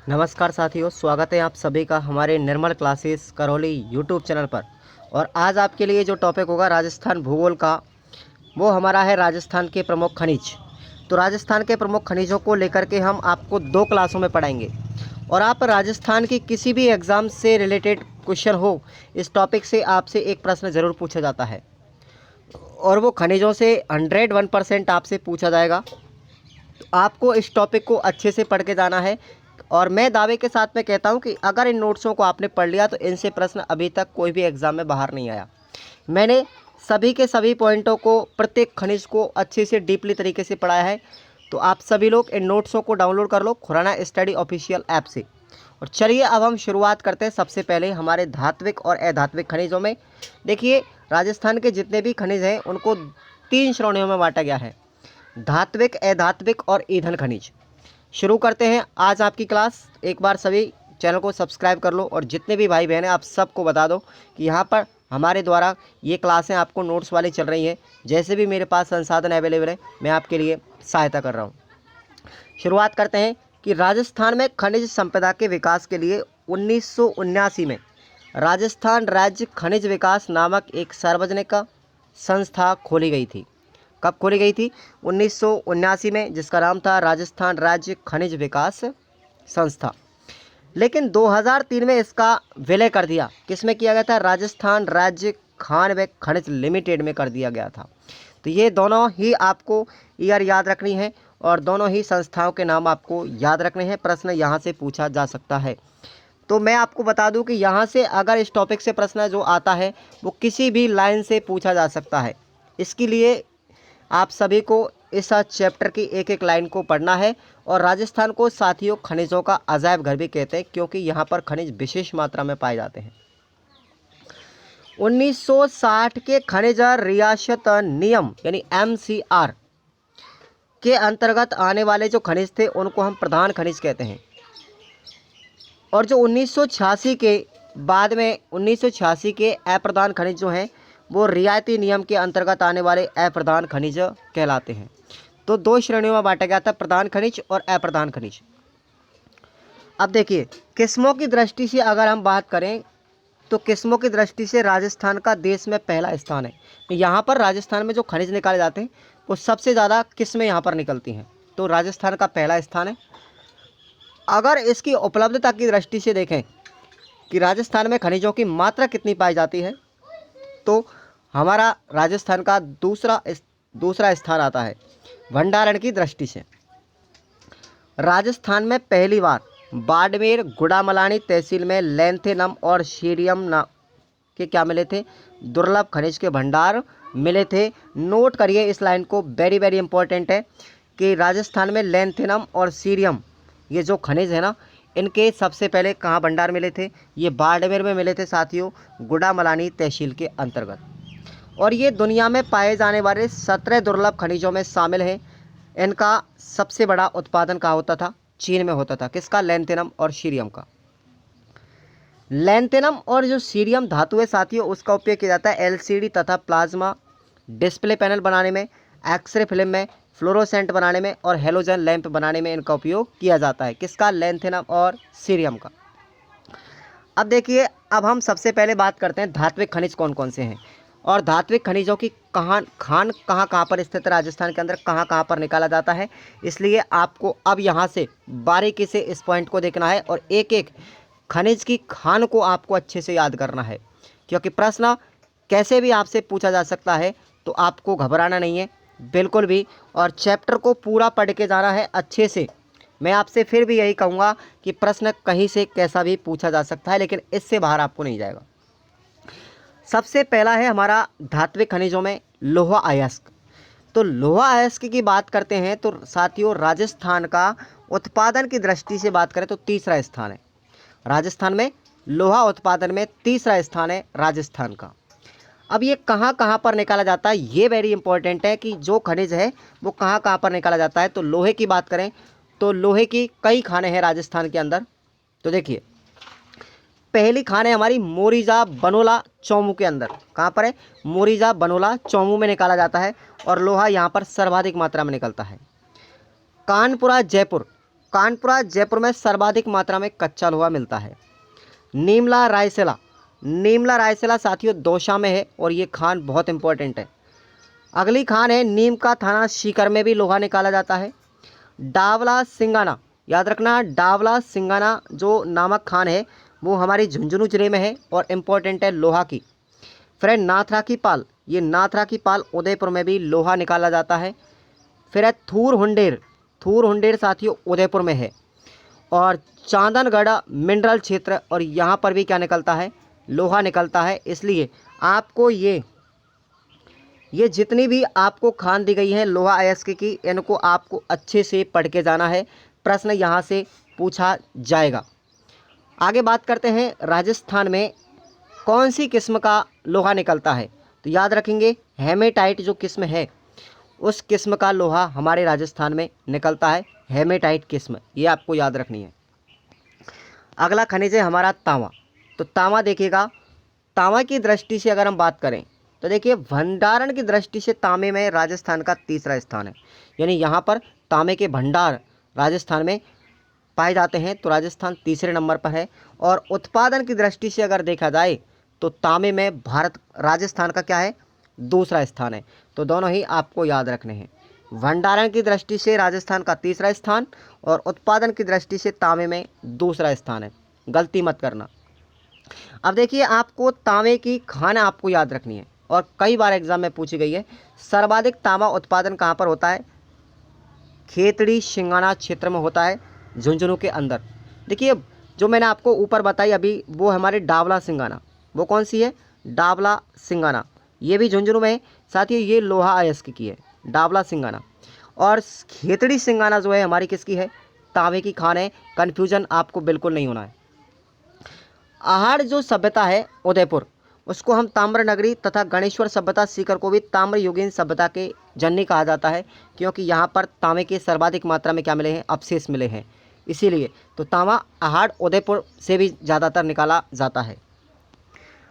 नमस्कार साथियों, स्वागत है आप सभी का हमारे निर्मल क्लासेस करौली यूट्यूब चैनल पर। और आज आपके लिए जो टॉपिक होगा राजस्थान भूगोल का, वो हमारा है राजस्थान के प्रमुख खनिज। तो राजस्थान के प्रमुख खनिजों को लेकर के हम आपको 2 क्लासों में पढ़ाएंगे। और आप राजस्थान की किसी भी एग्ज़ाम से रिलेटेड क्वेश्चन हो, इस टॉपिक से आपसे एक प्रश्न ज़रूर पूछा जाता है और वो खनिजों से 101% आपसे पूछा जाएगा। तो आपको इस टॉपिक को अच्छे से पढ़ के जाना है। और मैं दावे के साथ में कहता हूं कि अगर इन नोट्सों को आपने पढ़ लिया तो इनसे प्रश्न अभी तक कोई भी एग्ज़ाम में बाहर नहीं आया। मैंने सभी के सभी पॉइंटों को, प्रत्येक खनिज को अच्छे से डीपली तरीके से पढ़ाया है। तो आप सभी लोग इन नोट्सों को डाउनलोड कर लो खुराना स्टडी ऑफिशियल ऐप से। और चलिए अब हम शुरुआत करते हैं सबसे पहले हमारे धात्विक और अधात्विक खनिजों में। देखिए, राजस्थान के जितने भी खनिज हैं उनको 3 श्रेणियों में बांटा गया है: धात्विक, अधात्विक और ईंधन खनिज। शुरू करते हैं आज आपकी क्लास। एक बार सभी चैनल को सब्सक्राइब कर लो और जितने भी भाई बहन हैं आप सबको बता दो कि यहाँ पर हमारे द्वारा ये क्लासें आपको नोट्स वाली चल रही हैं। जैसे भी मेरे पास संसाधन अवेलेबल है मैं आपके लिए सहायता कर रहा हूँ। शुरुआत करते हैं कि राजस्थान में खनिज संपदा के विकास के लिए 1979 में राजस्थान राज्य खनिज विकास नामक एक सार्वजनिक संस्था खोली गई थी। कब खोली गई थी? 1979 में, जिसका नाम था राजस्थान राज्य खनिज विकास संस्था। लेकिन 2003 में इसका विलय कर दिया। किस में किया गया था? राजस्थान राज्य खान व खनिज लिमिटेड में कर दिया गया था। तो ये दोनों ही आपको ईयर याद रखनी है और दोनों ही संस्थाओं के नाम आपको याद रखने हैं। प्रश्न यहाँ से पूछा जा सकता है। तो मैं आपको बता दूं कि यहाँ से अगर इस टॉपिक से प्रश्न जो आता है वो किसी भी लाइन से पूछा जा सकता है। इसके लिए आप सभी को इस चैप्टर की एक एक लाइन को पढ़ना है। और राजस्थान को साथियों खनिजों का अजायब घर भी कहते हैं, क्योंकि यहाँ पर खनिज विशेष मात्रा में पाए जाते हैं। 1960 के खनिज रियासत नियम यानी MCR के अंतर्गत आने वाले जो खनिज थे उनको हम प्रधान खनिज कहते हैं। और जो 1986 के बाद में 1986 के अप्रधान खनिज जो हैं वो रियायती नियम के अंतर्गत आने वाले अप्रधान खनिज कहलाते हैं। तो 2 श्रेणियों में बांटा गया था, प्रधान खनिज और अप्रधान खनिज। अब देखिए, किस्मों की दृष्टि से अगर हम बात करें तो किस्मों की दृष्टि से राजस्थान का देश में पहला स्थान है। तो यहाँ पर राजस्थान में जो खनिज निकाले जाते हैं वो सबसे ज़्यादा किस्में यहाँ पर निकलती हैं, तो राजस्थान का पहला स्थान है। अगर इसकी उपलब्धता की दृष्टि से देखें कि राजस्थान में खनिजों की मात्रा कितनी पाई जाती है, तो हमारा राजस्थान का दूसरा स्थान आता है। भंडारण की दृष्टि से राजस्थान में पहली बार बाड़मेर गुड़ामलानी तहसील में लैंथेनम और सीरियम के क्या मिले थे? दुर्लभ खनिज के भंडार मिले थे। नोट करिए इस लाइन को, वेरी वेरी इंपॉर्टेंट है कि राजस्थान में लैंथेनम और सीरियम ये जो खनिज है ना, इनके सबसे पहले कहाँ भंडार मिले थे? ये बाड़मेर में मिले थे साथियों, गुड़ामलानी तहसील के अंतर्गत। और ये दुनिया में पाए जाने वाले 17 दुर्लभ खनिजों में शामिल हैं। इनका सबसे बड़ा उत्पादन कहाँ होता था? चीन में होता था। किसका? लैंथेनम और सीरियम का। लैंथेनम और जो सीरियम धातु है साथियों, उसका उपयोग किया जाता है LCD तथा प्लाज्मा डिस्प्ले पैनल बनाने में, एक्सरे फिल्म में, फ्लोरोसेंट बनाने में और हेलोजन लैंप बनाने में इनका उपयोग किया जाता है। किसका? लैंथेनम और सीरियम का। अब देखिए, अब हम सबसे पहले बात करते हैं धात्विक खनिज कौन कौन से हैं और धात्विक खनिजों की कहाँ पर स्थित है, राजस्थान के अंदर कहाँ कहाँ पर निकाला जाता है। इसलिए आपको अब यहाँ से बारीकी से इस पॉइंट को देखना है और एक एक खनिज की खान को आपको अच्छे से याद करना है, क्योंकि प्रश्न कैसे भी आपसे पूछा जा सकता है। तो आपको घबराना नहीं है बिल्कुल भी, और चैप्टर को पूरा पढ़ के जाना है अच्छे से। मैं आपसे फिर भी यही कहूँगा कि प्रश्न कहीं से कैसा भी पूछा जा सकता है, लेकिन इससे बाहर आपको नहीं जाएगा। सबसे पहला है हमारा धात्विक खनिजों में लोहा अयस्क। तो लोहा अयस्क की बात करते हैं तो साथियों राजस्थान का उत्पादन की दृष्टि से बात करें तो तीसरा स्थान है। राजस्थान में लोहा उत्पादन में तीसरा स्थान है राजस्थान का। अब ये कहाँ कहाँ पर निकाला जाता है, ये वेरी इंपॉर्टेंट है कि जो खनिज है वो कहाँ कहाँ पर निकाला जाता है। तो लोहे की बात करें तो लोहे की कई खानें हैं राजस्थान के अंदर। तो देखिए, पहली खान है हमारी मोरीजा बनोला चौमू के अंदर। कहाँ पर है? मोरीजा बनोला चौमू में निकाला जाता है और लोहा यहाँ पर सर्वाधिक मात्रा में निकलता है। कानपुरा जयपुर कानपुरा जयपुर में सर्वाधिक मात्रा में कच्चा लोहा मिलता है। नीमला रायसेला, नीमला रायसेला साथियों दौसा में है और ये खान बहुत इंपॉर्टेंट है। अगली खान है नीम का थाना सीकर में भी लोहा निकाला जाता है। डावला सिंगाना, याद रखना डावला सिंगाना जो नामक खान है वो हमारी झुंझुनू जिले में है और इम्पोर्टेंट है लोहा की। फिर है नाथरा की पाल, ये नाथरा की पाल उदयपुर में भी लोहा निकाला जाता है। फिर है थूर हुंडेर, थूर हुंडेर साथियों उदयपुर में है। और चांदनगढ़ मिनरल क्षेत्र, और यहाँ पर भी क्या निकलता है, लोहा निकलता है। इसलिए आपको ये जितनी भी आपको खान दी गई है लोहा अयस्क की, इनको आपको अच्छे से पढ़ के जाना है, प्रश्न यहाँ से पूछा जाएगा। आगे बात करते हैं राजस्थान में कौन सी किस्म का लोहा निकलता है, तो याद रखेंगे हेमेटाइट जो किस्म है उस किस्म का लोहा हमारे राजस्थान में निकलता है, हेमेटाइट किस्म, ये आपको याद रखनी है। अगला खनिज है हमारा तांबा। तो तांबा देखिएगा, तांबा की दृष्टि से अगर हम बात करें तो देखिए भंडारण की दृष्टि से तांबे में राजस्थान का तीसरा स्थान है, यानी यहाँ पर तांबे के भंडार राजस्थान में पाए जाते हैं, तो राजस्थान तीसरे नंबर पर है। और उत्पादन की दृष्टि से अगर देखा जाए तो तांबे में राजस्थान का क्या है, दूसरा स्थान है। तो दोनों ही आपको याद रखने हैं, भंडारण की दृष्टि से राजस्थान का तीसरा स्थान और उत्पादन की दृष्टि से तांबे में दूसरा स्थान है, गलती मत करना। अब देखिए आपको तांबे की खान आपको याद रखनी है और कई बार एग्जाम में पूछी गई है। सर्वाधिक तांबा उत्पादन कहाँ पर होता है, खेतड़ी सिंगाना क्षेत्र में होता है, झुंझुनू के अंदर। देखिए जो मैंने आपको ऊपर बताई अभी वो हमारे डावला सिंगाना, वो कौन सी है, डावला सिंगाना, ये भी झुंझुनू में है। साथ ही ये लोहा अयस्क की है डावला सिंगाना। और खेतड़ी सिंगाना जो है हमारी किसकी है, तांबे की खान है, कन्फ्यूजन आपको बिल्कुल नहीं होना है। आहड़ जो सभ्यता है उदयपुर, उसको हम ताम्र नगरी तथा गणेश्वर सभ्यता सीकर को भी ताम्र युगीन सभ्यता के जननी कहा जाता है, क्योंकि यहाँ पर तांबे के सर्वाधिक मात्रा में क्या मिले हैं, अवशेष मिले हैं, इसीलिए तो तांबा आहड़ उदयपुर से भी ज़्यादातर निकाला जाता है।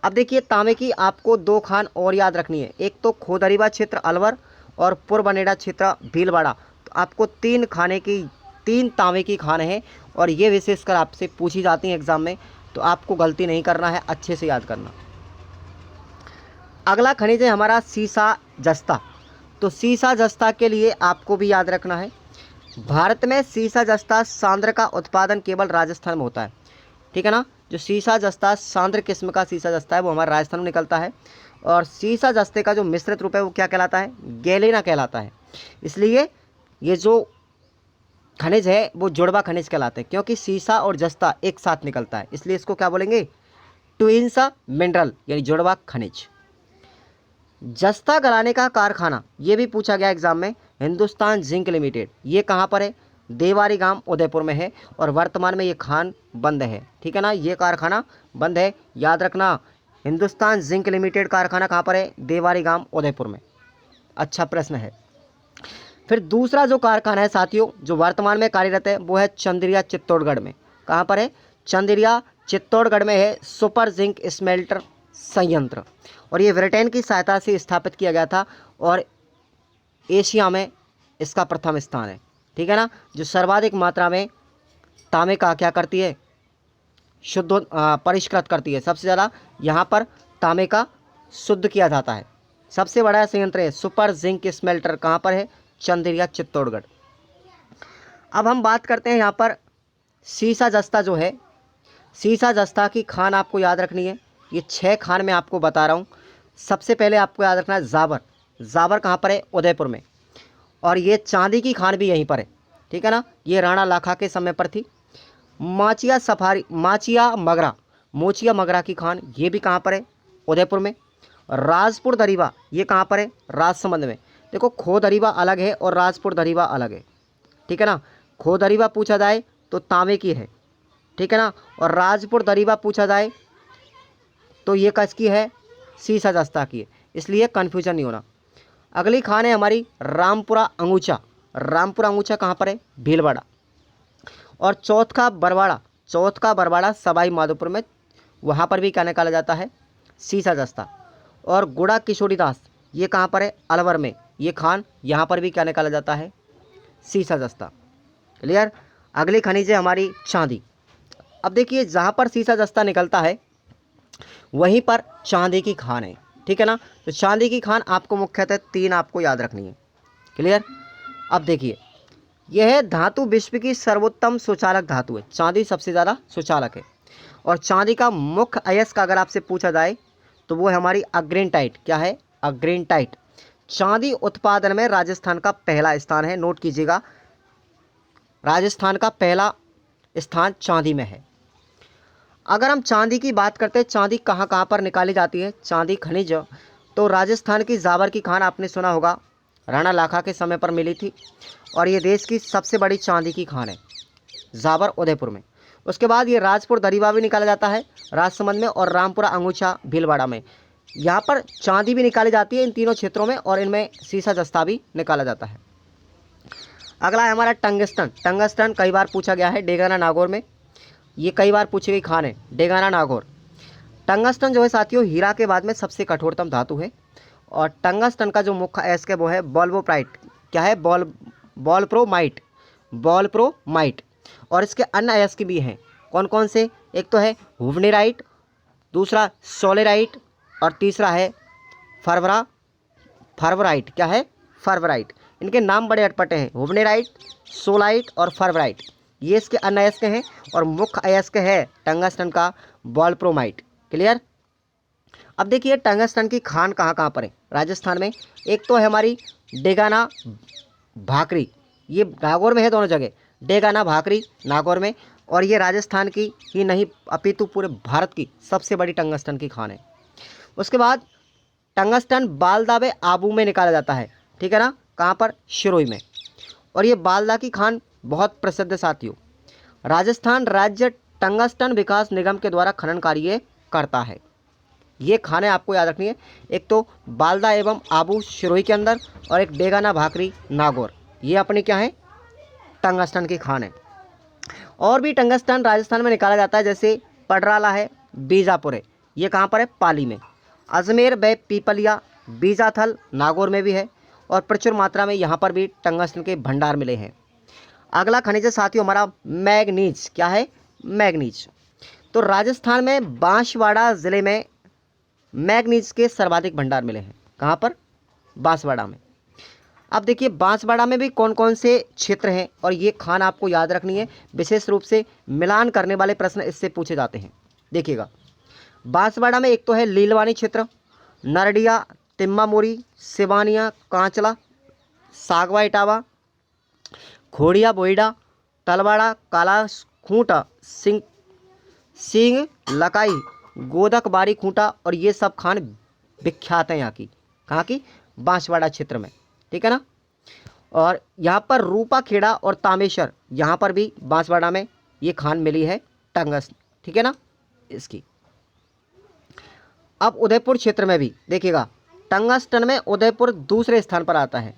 अब देखिए तांबे की आपको दो खान और याद रखनी है, एक तो खोदरीबा क्षेत्र अलवर और पुरबनेड़ा क्षेत्र भीलवाड़ा। तो आपको तीन तांबे की खान है और ये विशेषकर आपसे पूछी जाती हैं एग्जाम में, तो आपको गलती नहीं करना है, अच्छे से याद करना। अगला खनिज है हमारा सीसा जस्ता। तो सीसा जस्ता के लिए आपको भी याद रखना है, भारत में सीसा जस्ता सांद्र का उत्पादन केवल राजस्थान में होता है, ठीक है ना। जो सीसा जस्ता सांद्र किस्म का सीसा जस्ता है वो हमारे राजस्थान में निकलता है। और सीसा जस्ते का जो मिश्रित रूप है वो क्या कहलाता है, गैलेना कहलाता है। इसलिए ये जो खनिज है वो जुड़वा खनिज कहलाते हैं, क्योंकि सीसा और जस्ता एक साथ निकलता है, इसलिए इसको क्या बोलेंगे, ट्विंस मिनरल, यानी जुड़वा खनिज। जस्ता गलाने का कारखाना, ये भी पूछा गया एग्जाम में, हिंदुस्तान जिंक लिमिटेड, ये कहाँ पर है, देवारी गांव उदयपुर में है और वर्तमान में ये खान बंद है, ठीक है ना, ये कारखाना बंद है, याद रखना। हिंदुस्तान जिंक लिमिटेड कारखाना कहाँ पर है, देवारी गांव उदयपुर में। अच्छा प्रश्न है। फिर दूसरा जो कारखाना है साथियों जो वर्तमान में कार्यरत है वो है चंदेरिया चित्तौड़गढ़ में। कहाँ पर है, चंदेरिया चित्तौड़गढ़ में है सुपर जिंक स्मेल्टर संयंत्र, और ये ब्रिटेन की सहायता से स्थापित किया गया था और एशिया में इसका प्रथम स्थान है, ठीक है ना। जो सर्वाधिक मात्रा में तांबे का क्या करती है, शुद्ध परिष्कृत करती है, सबसे ज़्यादा यहाँ पर तांबे का शुद्ध किया जाता है। सबसे बड़ा संयंत्र है सुपर जिंक स्मेल्टर, कहाँ पर है, चंदेरिया चित्तौड़गढ़। अब हम बात करते हैं यहाँ पर सीसा जस्ता जो है, सीसा जस्ता की खान आपको याद रखनी है। ये 6 खान मैं आपको बता रहा हूँ। सबसे पहले आपको याद रखना है जाबर, जाबर कहाँ पर है, उदयपुर में, और ये चांदी की खान भी यहीं पर है, ठीक है ना, ये राणा लाखा के समय पर थी। माचिया सफारी, माचिया मगरा की खान, ये भी कहाँ पर है, उदयपुर में। राजपुर दरीबा, ये कहाँ पर है, राजसमंद में। देखो खोदरीबा अलग है और राजपुर दरीबा अलग है, ठीक है ना। खोदरीबा पूछा जाए तो तांबे की है, ठीक है ना, और राजपुर दरीबा पूछा जाए तो ये किसकी है, सीसा जस्ता की है, इसलिए कन्फ्यूजन नहीं होना। अगली खान है हमारी रामपुरा अंगूचा, रामपुरा अंगूचा कहाँ पर है, भीलवाड़ा। और चौथा बरवाड़ा सवाई माधोपुर में, वहाँ पर भी क्या निकाला जाता है, सीसा जस्ता। और गुड़ा किशोरी दास, ये कहाँ पर है, अलवर में, ये खान, यहाँ पर भी क्या निकाला जाता है, सीसा जस्ता। क्लियर। अगली खनिज है हमारी चांदी। अब देखिए जहाँ पर सीसा जस्ता निकलता है वहीं पर चांदी की खान है, ठीक है ना। तो चांदी की खान आपको मुख्यतः 3 आपको याद रखनी है। क्लियर। अब देखिए यह धातु विश्व की सर्वोत्तम सुचालक धातु है, चांदी सबसे ज़्यादा सुचालक है। और चांदी का मुख्य अयस्क अगर आपसे पूछा जाए तो वो है हमारी अग्रेंटाइट। क्या है? अग्रेंटाइट। चांदी उत्पादन में राजस्थान का पहला स्थान है, नोट कीजिएगा, राजस्थान का पहला स्थान चांदी में है। अगर हम चांदी की बात करते हैं, चांदी कहाँ कहाँ पर निकाली जाती है चांदी खनिज, तो राजस्थान की जावर की खान आपने सुना होगा, राणा लाखा के समय पर मिली थी और ये देश की सबसे बड़ी चांदी की खान है, जावर उदयपुर में। उसके बाद ये राजपुर दरीवा भी निकाला जाता है राजसमंद में, और रामपुरा अंगूछा भीलवाड़ा में। यहाँ पर चांदी भी निकाली जाती है इन तीनों क्षेत्रों में, और इनमें सीसा जस्ता भी निकाला जाता है। अगला है हमारा टंगस्टन। टंगस्टन कई बार पूछा गया है, डेगाना नागौर में, ये कई बार पूछी गई खान है, डेगाना नागौर। टंगस्टन जो है साथियों हीरा के बाद में सबसे कठोरतम धातु है, और टंगस्टन का जो मुख्य अयस्क है वो है बॉल्वोप्राइट। क्या है? बॉलप्रोमाइट, बॉलप्रोमाइट। और इसके अन्य अयस्क भी हैं, कौन कौन से? एक तो है हुवनेराइट, दूसरा सोलेराइट, और तीसरा है फर्वराइट। क्या है? फर्वराइट। इनके नाम बड़े अटपटे हैं, हुवनेराइट, सोलाइट और फर्वराइट, ये इसके अन्य अयस्क हैं। और मुख्य अयस्क है टंगस्टन का बॉलप्रोमाइट। क्लियर। अब देखिए टंगस्टन की खान कहाँ कहाँ पर है राजस्थान में। एक तो है हमारी डेगाना भाकरी, ये नागौर में है, दोनों जगह, डेगाना भाकरी नागौर में। और ये राजस्थान की ही नहीं अपितु पूरे भारत की सबसे बड़ी टंगस्टन की खान है। उसके बाद टंगस्टन बालदा व आबू में निकाला जाता है, ठीक है ना। कहाँ पर? शिरोई में। और ये बालदा की खान बहुत प्रसिद्ध साथियों। राजस्थान राज्य टंगस्टन विकास निगम के द्वारा खनन कार्य करता है। ये खानें आपको याद रखनी है, एक तो बालदा एवं आबू शिरोई के अंदर, और एक डेगाना भाकरी नागौर, ये अपनी क्या है? टंगस्टन की खान है। और भी टंगस्टन राजस्थान में निकाला जाता है, जैसे पडराला है, बीजापुर है, ये कहाँ पर है? पाली में। अजमेर व पीपलिया बीजाथल नागौर में भी है, और प्रचुर मात्रा में यहाँ पर भी टंगस्टन के भंडार मिले हैं। अगला खनिज है साथियों हमारा मैग्नीज। क्या है? मैग्नीज। तो राजस्थान में बांसवाड़ा ज़िले में मैग्नीज के सर्वाधिक भंडार मिले हैं। कहाँ पर? बांसवाड़ा में। अब देखिए बांसवाड़ा में भी कौन कौन से क्षेत्र हैं, और ये खान आपको याद रखनी है, विशेष रूप से मिलान करने वाले प्रश्न इससे पूछे जाते हैं। देखिएगा बांसवाड़ा में एक तो है लीलवानी क्षेत्र, नरडिया, तिम्मामोरी, सिवानिया, कांचला, सागवा इटावा, खोड़िया बोईडा, तलवाड़ा, काला खूंटा, सिंह लकाई, गोदकबारी खूंटा, और ये सब खान विख्यात हैं यहाँ की। कहाँ की? बांसवाड़ा क्षेत्र में, ठीक है ना। और यहाँ पर रूपा खेड़ा और तामेश्वर, यहाँ पर भी बांसवाड़ा में ये खान मिली है टंगस्टन, ठीक है ना इसकी। अब उदयपुर क्षेत्र में भी देखिएगा टंगस्टन में उदयपुर दूसरे स्थान पर आता है।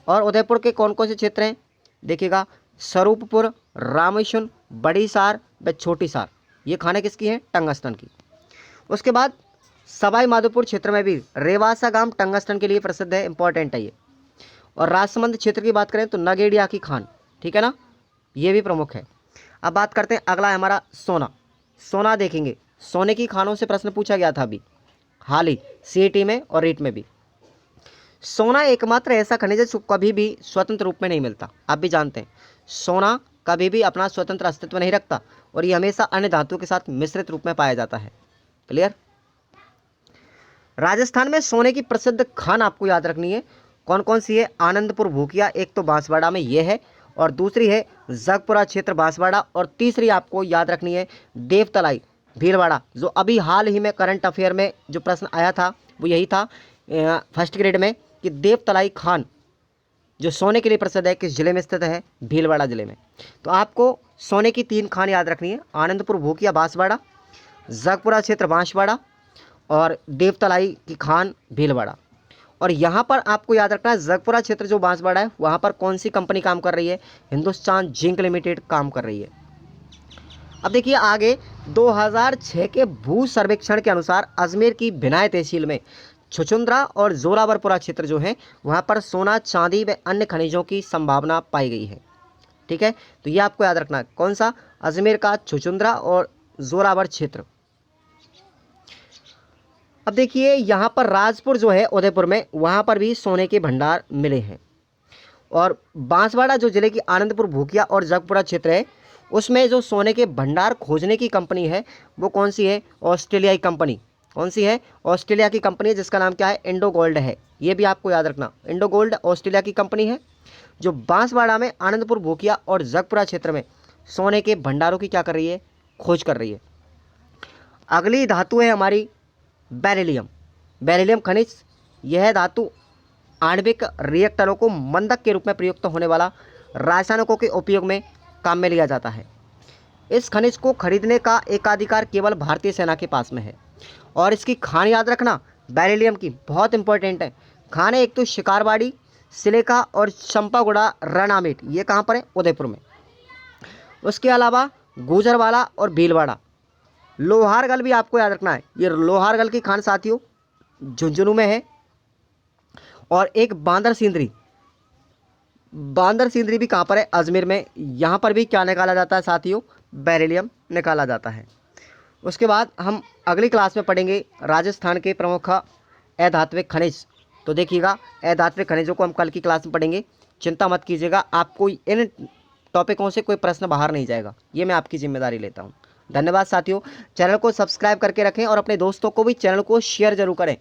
और उदयपुर के कौन कौन से क्षेत्र हैं देखिएगा, स्वरूपपुर, रामेश्वर, बड़ी सार व छोटी सार, ये खाने किसकी हैं? टंगस्टन की। उसके बाद सवाई माधोपुर क्षेत्र में भी रेवासा गांव टंगस्टन के लिए प्रसिद्ध है, इंपॉर्टेंट है ये। और राजसमंद क्षेत्र की बात करें तो नगेड़िया की खान, ठीक है ना, ये भी प्रमुख है। अब बात करते हैं, अगला है हमारा सोना। सोना देखेंगे, सोने की खानों से प्रश्न पूछा गया था अभी हाल ही सीईटी में और रीट में भी। सोना एकमात्र ऐसा खनिज है जो कभी भी स्वतंत्र रूप में नहीं मिलता। आप भी जानते हैं सोना कभी भी अपना स्वतंत्र अस्तित्व नहीं रखता, और ये हमेशा अन्य धातुओं के साथ मिश्रित रूप में पाया जाता है। क्लियर। राजस्थान में सोने की प्रसिद्ध खान आपको याद रखनी है, कौन कौन सी है? आनंदपुर भूकिया, एक तो बांसवाड़ा में ये है, और दूसरी है जगपुरा क्षेत्र बांसवाड़ा, और तीसरी आपको याद रखनी है देवतलाई भीलवाड़ा, जो अभी हाल ही में करंट अफेयर में जो प्रश्न आया था वो यही था फर्स्ट ग्रेड में, कि देवतलाई खान जो सोने के लिए प्रसिद्ध है किस जिले में स्थित है? भीलवाड़ा जिले में। तो आपको सोने की 3 खान याद रखनी है, आनंदपुर भूकिया बांसवाड़ा, जगपुरा क्षेत्र बांसवाड़ा, और देवतलाई की खान भीलवाड़ा। और यहाँ पर आपको याद रखना है जगपुरा क्षेत्र जो बांसवाड़ा है वहाँ पर कौन सी कंपनी काम कर रही है? हिंदुस्तान जिंक लिमिटेड काम कर रही है। अब देखिए आगे 2006 के भू सर्वेक्षण के अनुसार अजमेर की भिनाय तहसील में छुचुंद्रा और जोरावरपुरा क्षेत्र जो है वहाँ पर सोना, चांदी व अन्य खनिजों की संभावना पाई गई है। ठीक है, तो ये आपको याद रखना है। कौन सा? अजमेर का छुचुंद्रा और जोरावर क्षेत्र। अब देखिए यहाँ पर राजपुर जो है उदयपुर में, वहाँ पर भी सोने के भंडार मिले हैं। और बांसवाड़ा जो जिले की आनंदपुर, भूकिया और जगपुरा क्षेत्र है, उसमें जो सोने के भंडार खोजने की कंपनी है वो कौन सी है? ऑस्ट्रेलियाई कंपनी। कौन सी है? ऑस्ट्रेलिया की कंपनी है, जिसका नाम क्या है? इंडो गोल्ड है। ये भी आपको याद रखना, इंडो गोल्ड ऑस्ट्रेलिया की कंपनी है, जो बांसवाड़ा में, आनंदपुर, भूकिया और जगपुरा क्षेत्र में सोने के भंडारों की क्या कर रही है? खोज कर रही है। अगली धातु है हमारी बेरिलियम। बेरिलियम खनिज, यह धातु आणविक रिएक्टरों को मंदक के रूप में प्रयुक्त होने वाला रासायनिकों के उपयोग में काम में लिया जाता है। इस खनिज को खरीदने का एकाधिकार केवल भारतीय सेना के पास में है। और इसकी खान याद रखना, बेरिलियम की, बहुत इंपॉर्टेंट है। खान है एक तो शिकारवाड़ी, सिलेका और चंपागुड़ा, रनामेट, ये कहाँ पर है? उदयपुर में। उसके अलावा गुजरवाला और भीलवाड़ा। लोहारगल भी आपको याद रखना है, ये लोहारगल की खान साथियों झुंझुनू में है। और एक बांदर सिंदरी, बांदर सिंदरी भी कहाँ पर है? अजमेर में। यहाँ पर भी क्या निकाला जाता है साथियों? बेरिलियम निकाला जाता है। उसके बाद हम अगली क्लास में पढ़ेंगे राजस्थान के प्रमुख अधात्विक खनिज। तो देखिएगा, अधात्विक खनिजों को हम कल की क्लास में पढ़ेंगे, चिंता मत कीजिएगा, आपको इन टॉपिकों से कोई प्रश्न बाहर नहीं जाएगा, ये मैं आपकी जिम्मेदारी लेता हूँ। धन्यवाद साथियों। चैनल को सब्सक्राइब करके रखें और अपने दोस्तों को भी चैनल को शेयर जरूर करें,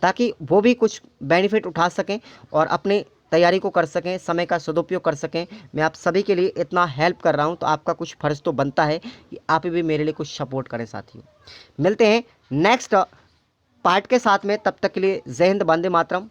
ताकि वो भी कुछ बेनिफिट उठा सकें और अपनी तैयारी को कर सकें, समय का सदुपयोग कर सकें। मैं आप सभी के लिए इतना हेल्प कर रहा हूं, तो आपका कुछ फ़र्ज़ तो बनता है कि आप भी मेरे लिए कुछ सपोर्ट करें साथियों। मिलते हैं नेक्स्ट पार्ट के साथ में, तब तक के लिए जय हिंद, वंदे मातरम।